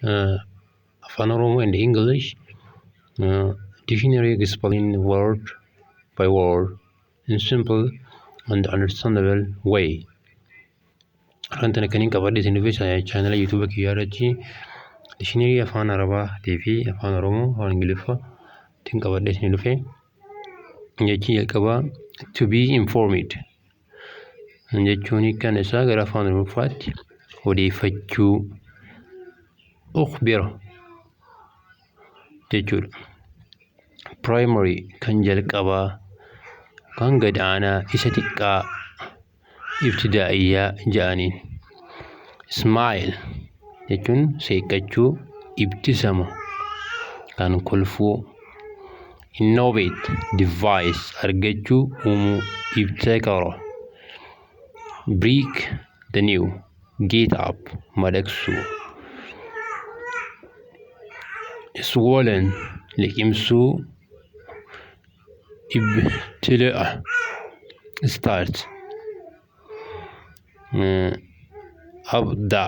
Afaan Oromoo and English dictionary explain word by word in simple and understandable way. Har'aan kaniin qabadhe isin dhufe chaanala YouTube kiyyaarratti dictionary afaan Arabaa fi afaan Oromoo afaan Ingiliffaa ittiin qabadhe isin dhufe. Jechi jalqabaa to be informed jechuun kan isaa gara afaan Oromoofaatti odeeffachuu ukhbira jechuudha. Primary kan jalqabaa kan gad aanaa isa xiqqaa ibtidaa'iyyaa jedhaniin. Smile jechuun seeqqachuu ibtisama kan kolfuu. Innovate device argachuu uumuu ibtekara. Break the new get up madaqsuu. Swollen liqimsuu ibtila'a start. Abda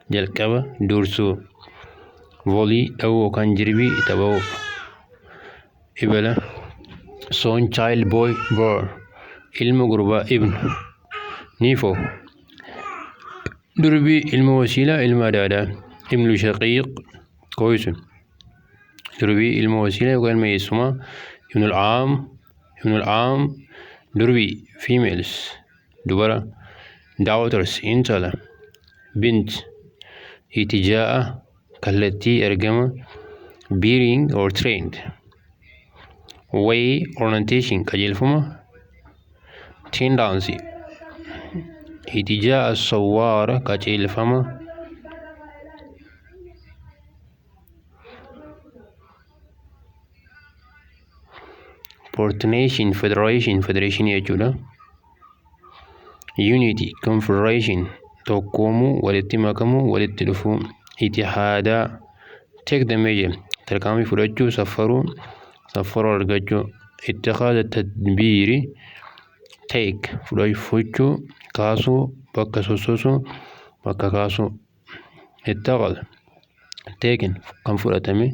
jalqaba dursuu. Volley dhawuu kan jirbii taphuu. Ibala son child boy born ilma gurbaa ibn. Nifo durbii ilma wasiilaa ilma adaadaa. Ibnu shaqiiq كويس. دربي الموسيلة وقال ما يسمى ابن العام دربي females دبرة. daughters إنتلا. بنت اتجاه كالتي أرجمة bearing or trained. way orientation كجلفما tendency اتجاه الصوارة كجلفما coordination federation jechuudha. Unity confederation tokkoomuu walitti makamuu walitti dhufuu. Itihaadaa take the measure tarkaanfii fudhachuu safaruu argachuu. Ittixaada tadbiiri take fudhachuu kaasuu bakka sosoosuu bakka kaasuu. Ittixaada taken kan fudhatame.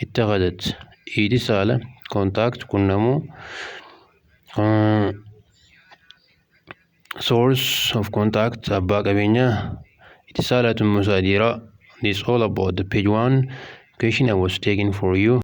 Ittixaadat itisaala contact qunnamuu. Source of contact abbaa qabeenyaa. Itisaalatun musaadiraa. This all about the page 1 question I was taking for you.